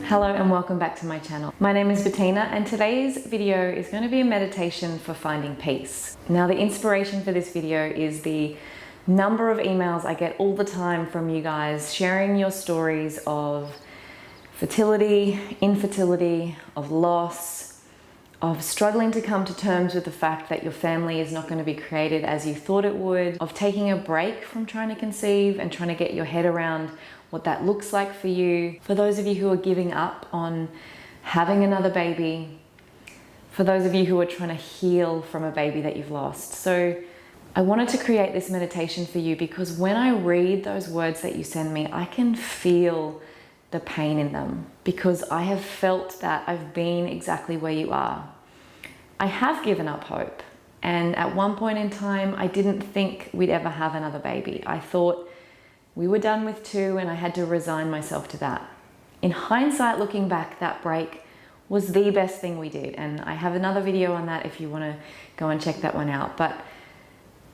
Hello and welcome back to my channel. My name is Bettina and today's video is going to be a meditation for finding peace. Now, the inspiration for this video is the number of emails I get all the time from you guys sharing your stories of fertility, infertility, of loss, of struggling to come to terms with the fact that your family is not going to be created as you thought it would, of taking a break from trying to conceive and trying to get your head around what that looks like for you. For those of you who are giving up on having another baby, for those of you who are trying to heal from a baby that you've lost. So I wanted to create this meditation for you because when I read those words that you send me, I can feel the pain in them because I have felt that I've been exactly where you are. I have given up hope, and at one point in time I didn't think we'd ever have another baby. I thought we were done with two and I had to resign myself to that. In hindsight, looking back, that break was the best thing we did, and I have another video on that if you want to go and check that one out. But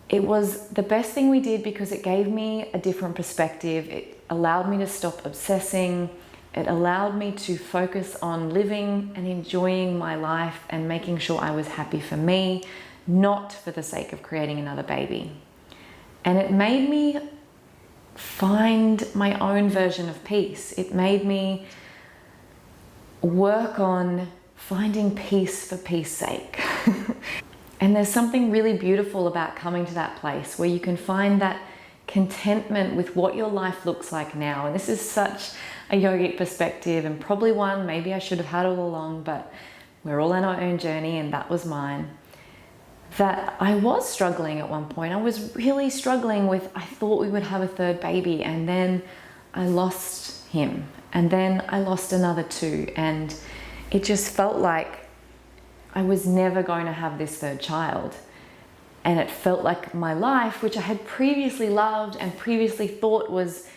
it was the best thing we did because it gave me a different perspective. It allowed me to stop obsessing. It allowed me to focus on living and enjoying my life and making sure I was happy for me, not for the sake of creating another baby. And it made me find my own version of peace. It made me work on finding peace for peace sake. And there's something really beautiful about coming to that place where you can find that contentment with what your life looks like now. And this is such a yogic perspective, and probably one maybe I should have had all along, but we're all on our own journey, and that was mine. That I was struggling at one point. I was really struggling with, I thought we would have a third baby, and then I lost him, and then I lost another two, and it just felt like I was never going to have this third child. And it felt like my life, which I had previously loved and previously thought was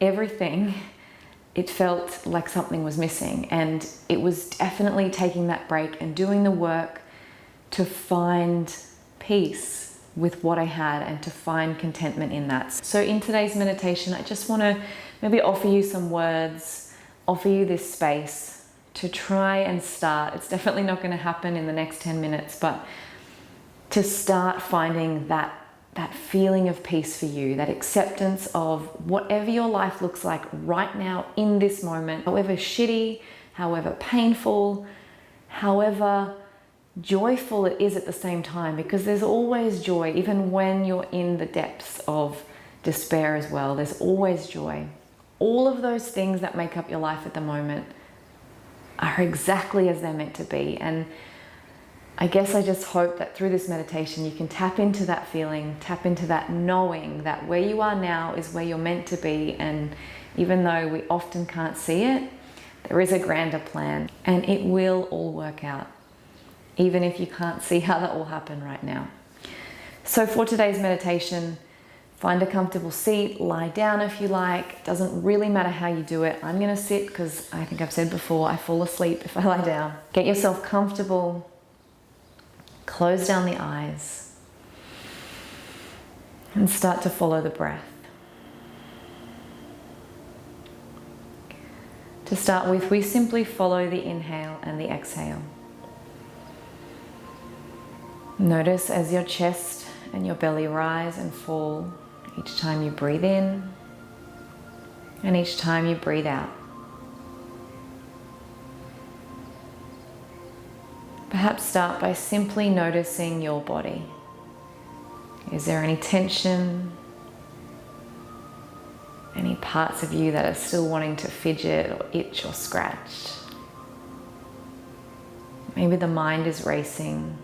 everything, it felt like something was missing. And it was definitely taking that break and doing the work to find peace with what I had and to find contentment in that. So in today's meditation, I just want to maybe offer you some words, offer you this space to try and start. It's definitely not going to happen in the next 10 minutes, but to start finding that feeling of peace for you, that acceptance of whatever your life looks like right now in this moment, however shitty, however painful, however joyful it is at the same time, because there's always joy, even when you're in the depths of despair as well. There's always joy. All of those things that make up your life at the moment are exactly as they're meant to be. And I guess I just hope that through this meditation you can tap into that feeling, tap into that knowing that where you are now is where you're meant to be. And even though we often can't see it, there is a grander plan, and it will all work out, even if you can't see how that will happen right now. So for today's meditation, find a comfortable seat, lie down if you like. Doesn't really matter how you do it. I'm gonna sit because I think I've said before, I fall asleep if I lie down. Get yourself comfortable, close down the eyes, and start to follow the breath. To start with, we simply follow the inhale and the exhale. Notice as your chest and your belly rise and fall each time you breathe in and each time you breathe out. Perhaps start by simply noticing your body. Is there any tension? Any parts of you that are still wanting to fidget or itch or scratch? Maybe the mind is racing.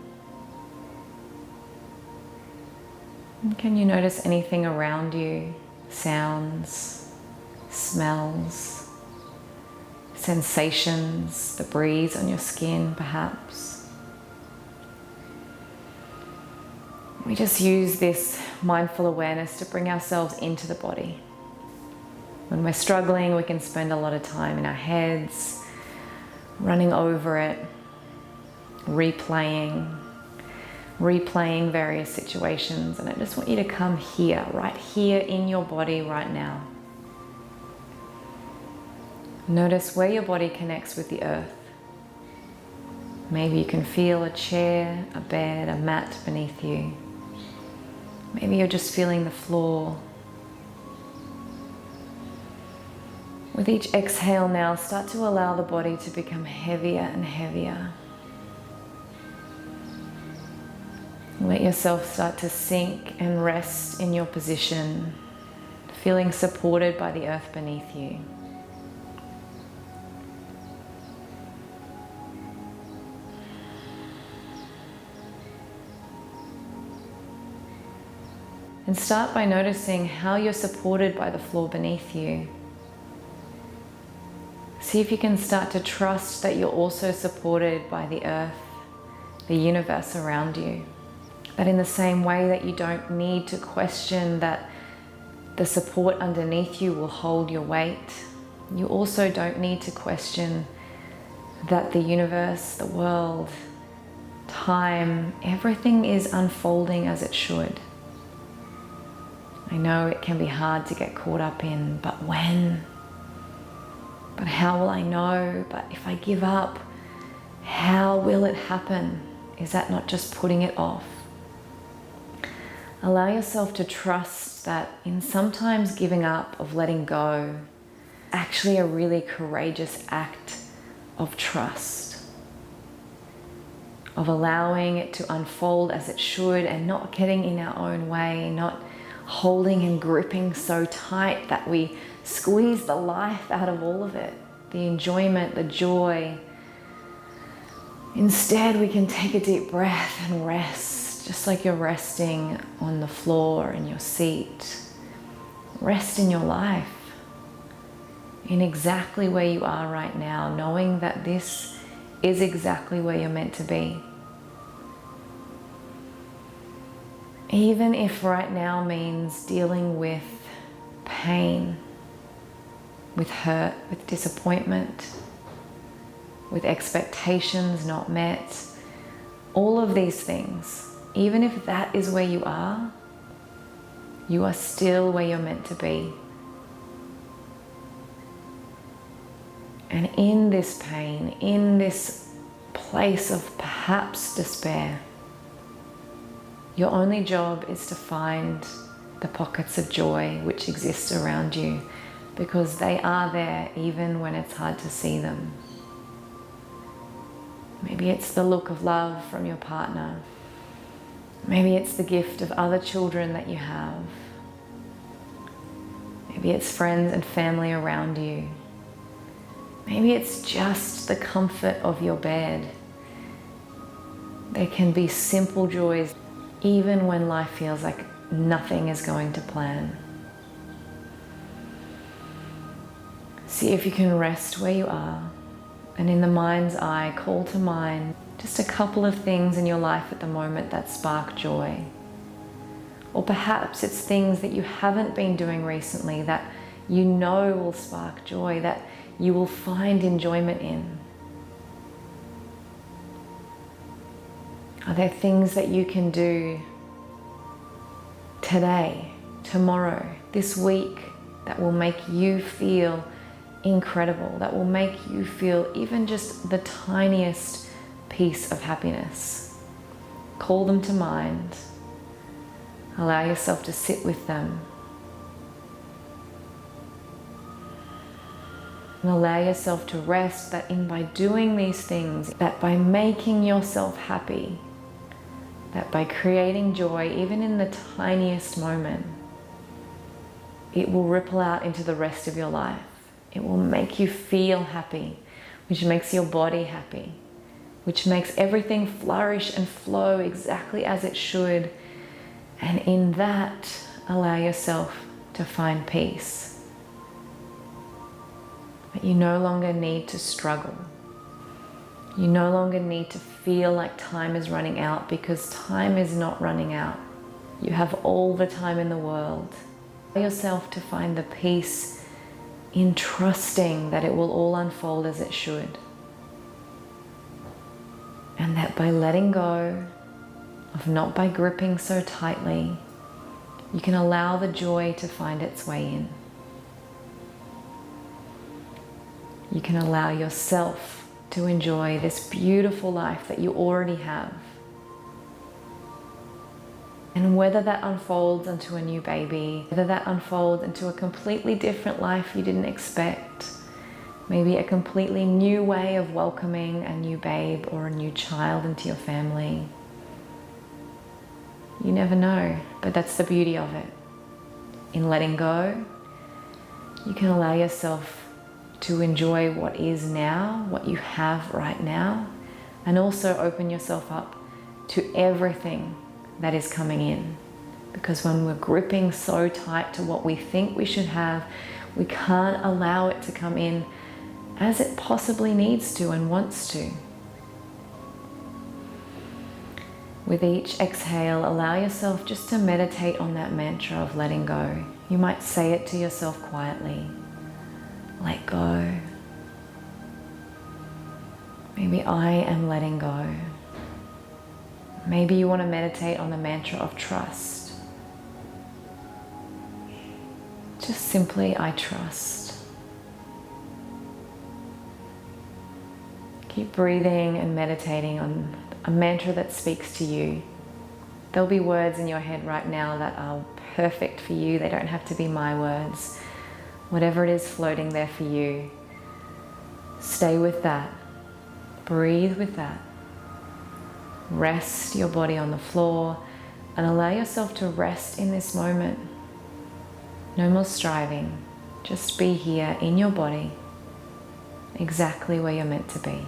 Can you notice anything around you? Sounds, smells, sensations, the breeze on your skin perhaps? We just use this mindful awareness to bring ourselves into the body. When we're struggling, we can spend a lot of time in our heads, running over it, replaying various situations, and I just want you to come here, right here in your body right now. Notice where your body connects with the earth. Maybe you can feel a chair, a bed, a mat beneath you. Maybe you're just feeling the floor. With each exhale now, start to allow the body to become heavier and heavier. Let yourself start to sink and rest in your position, feeling supported by the earth beneath you. And start by noticing how you're supported by the floor beneath you. See if you can start to trust that you're also supported by the earth, the universe around you. That in the same way that you don't need to question that the support underneath you will hold your weight, you also don't need to question that the universe, the world, time, everything is unfolding as it should. I know it can be hard to get caught up in, but when? But how will I know? But if I give up, how will it happen? Is that not just putting it off? Allow yourself to trust that in sometimes giving up, of letting go, actually a really courageous act of trust, of allowing it to unfold as it should and not getting in our own way, not holding and gripping so tight that we squeeze the life out of all of it, the enjoyment, the joy. Instead, we can take a deep breath and rest, just like you're resting on the floor in your seat. Rest in your life, in exactly where you are right now, knowing that this is exactly where you're meant to be. Even if right now means dealing with pain, with hurt, with disappointment, with expectations not met, all of these things, even if that is where you are still where you're meant to be. And in this pain, in this place of perhaps despair, your only job is to find the pockets of joy which exist around you, because they are there even when it's hard to see them. Maybe it's the look of love from your partner. Maybe it's the gift of other children that you have. Maybe it's friends and family around you. Maybe it's just the comfort of your bed. There can be simple joys even when life feels like nothing is going to plan. See if you can rest where you are, and in the mind's eye, call to mind just a couple of things in your life at the moment that spark joy. Or perhaps it's things that you haven't been doing recently that you know will spark joy, that you will find enjoyment in. Are there things that you can do today, tomorrow, this week that will make you feel incredible, that will make you feel even just the tiniest piece of happiness? Call them to mind. Allow yourself to sit with them. And allow yourself to rest that by doing these things, that by making yourself happy, that by creating joy, even in the tiniest moment, it will ripple out into the rest of your life. It will make you feel happy, which makes your body happy, which makes everything flourish and flow exactly as it should. And in that, allow yourself to find peace. But you no longer need to struggle. You no longer need to feel like time is running out, because time is not running out. You have all the time in the world. Allow yourself to find the peace in trusting that it will all unfold as it should. And that by letting go, of not by gripping so tightly, you can allow the joy to find its way in. You can allow yourself to enjoy this beautiful life that you already have. And whether that unfolds into a new baby, whether that unfolds into a completely different life you didn't expect, maybe a completely new way of welcoming a new babe or a new child into your family. You never know, but that's the beauty of it. In letting go, you can allow yourself to enjoy what is now, what you have right now, and also open yourself up to everything that is coming in. Because when we're gripping so tight to what we think we should have, we can't allow it to come in as it possibly needs to and wants to. With each exhale, allow yourself just to meditate on that mantra of letting go. You might say it to yourself quietly. Let go. Maybe I am letting go. Maybe you want to meditate on the mantra of trust. Just simply, I trust. Keep breathing and meditating on a mantra that speaks to you. There'll be words in your head right now that are perfect for you. They don't have to be my words. Whatever it is floating there for you, stay with that. Breathe with that. Rest your body on the floor and allow yourself to rest in this moment. No more striving. Just be here in your body, exactly where you're meant to be.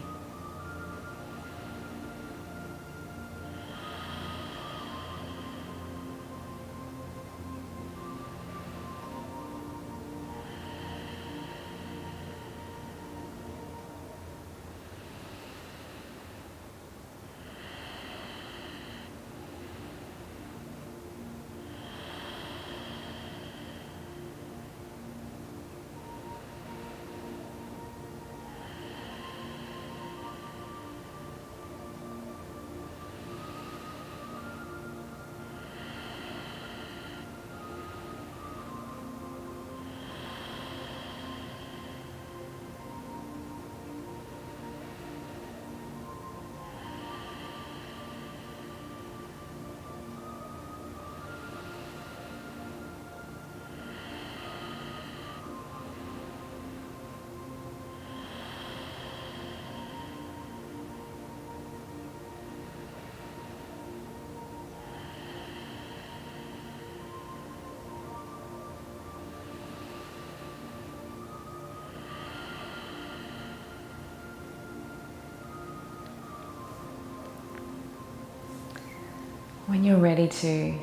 When you're ready to,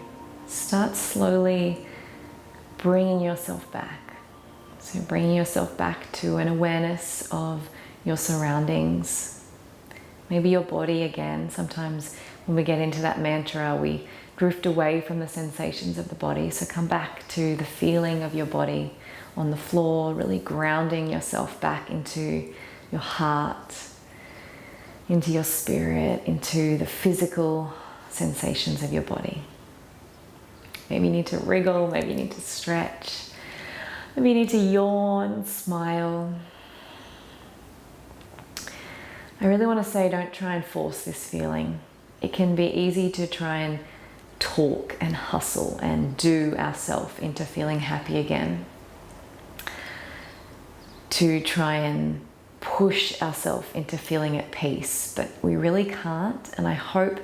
start slowly bringing yourself back. So bringing yourself back to an awareness of your surroundings. Maybe your body again. Sometimes when we get into that mantra, we drift away from the sensations of the body. So come back to the feeling of your body on the floor, really grounding yourself back into your heart, into your spirit, into the physical sensations of your body. Maybe you need to wriggle, maybe you need to stretch, maybe you need to yawn, smile. I really want to say, don't try and force this feeling. It can be easy to try and talk and hustle and do ourselves into feeling happy again. To try and push ourselves into feeling at peace, but we really can't. And I hope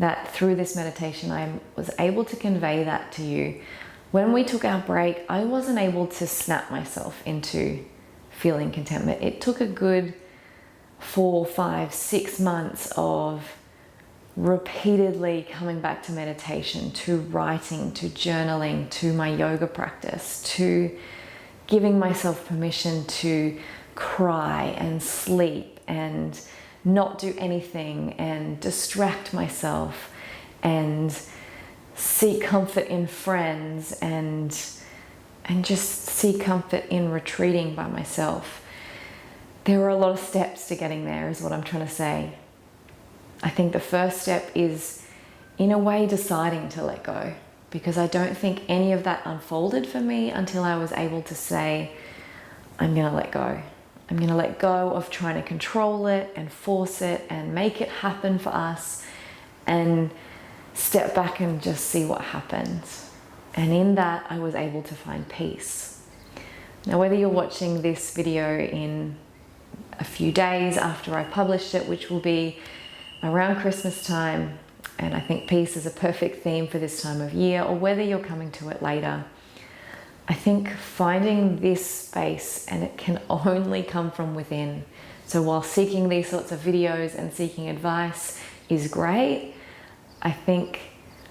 that through this meditation, I was able to convey that to you. When we took our break, I wasn't able to snap myself into feeling contentment. It took a good 4, 5, 6 months of repeatedly coming back to meditation, to writing, to journaling, to my yoga practice, to giving myself permission to cry and sleep and not do anything and distract myself and seek comfort in friends and just seek comfort in retreating by myself. There were a lot of steps to getting there, is what I'm trying to say. I think the first step is, in a way, deciding to let go, because I don't think any of that unfolded for me until I was able to say, I'm going to let go. I'm going to let go of trying to control it and force it and make it happen for us, and step back and just see what happens. And in that, I was able to find peace. Now, whether you're watching this video in a few days after I published it, which will be around Christmas time, and I think peace is a perfect theme for this time of year, or whether you're coming to it later, I think finding this space, and it can only come from within. So while seeking these sorts of videos and seeking advice is great, I think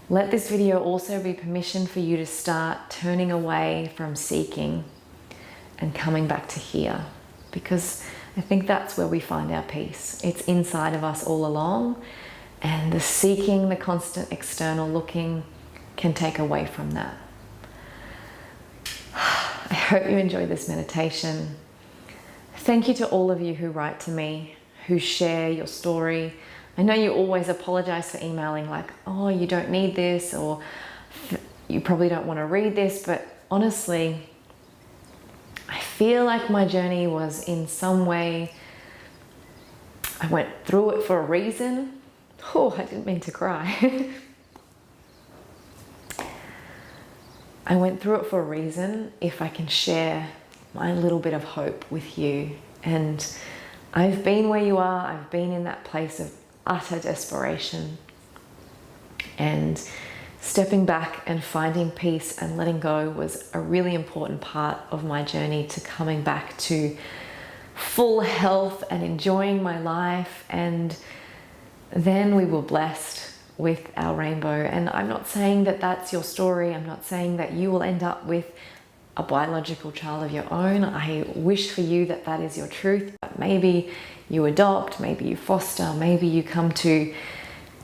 let this video also be permission for you to start turning away from seeking and coming back to here, because I think that's where we find our peace. It's inside of us all along, and the seeking, the constant external looking can take away from that. I hope you enjoyed this meditation. Thank you to all of you who write to me, who share your story. I know you always apologize for emailing like, oh, you don't need this, or you probably don't want to read this, but honestly, I feel like my journey was in some way, I went through it for a reason. Oh, I didn't mean to cry. I went through it for a reason, if I can share my little bit of hope with you. And I've been where you are. I've been in that place of utter desperation. And stepping back and finding peace and letting go was a really important part of my journey to coming back to full health and enjoying my life. And then we were blessed with our rainbow. And I'm not saying that that's your story. I'm not saying that you will end up with a biological child of your own. I wish for you that that is your truth, but maybe you adopt, maybe you foster, maybe you come to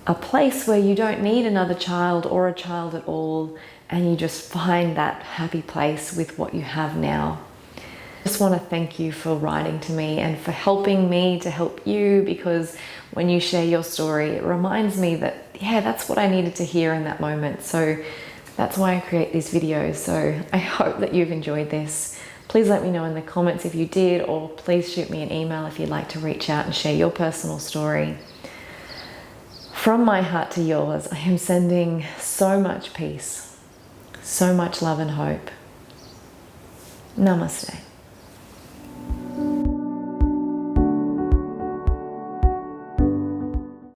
a place where you don't need another child or a child at all, and you just find that happy place with what you have now. I just want to thank you for writing to me and for helping me to help you, because when you share your story, it reminds me that, yeah, that's what I needed to hear in that moment. So that's why I create these videos. So I hope that you've enjoyed this. Please let me know in the comments if you did, or please shoot me an email if you'd like to reach out and share your personal story. From my heart to yours, I am sending so much peace, so much love and hope. Namaste.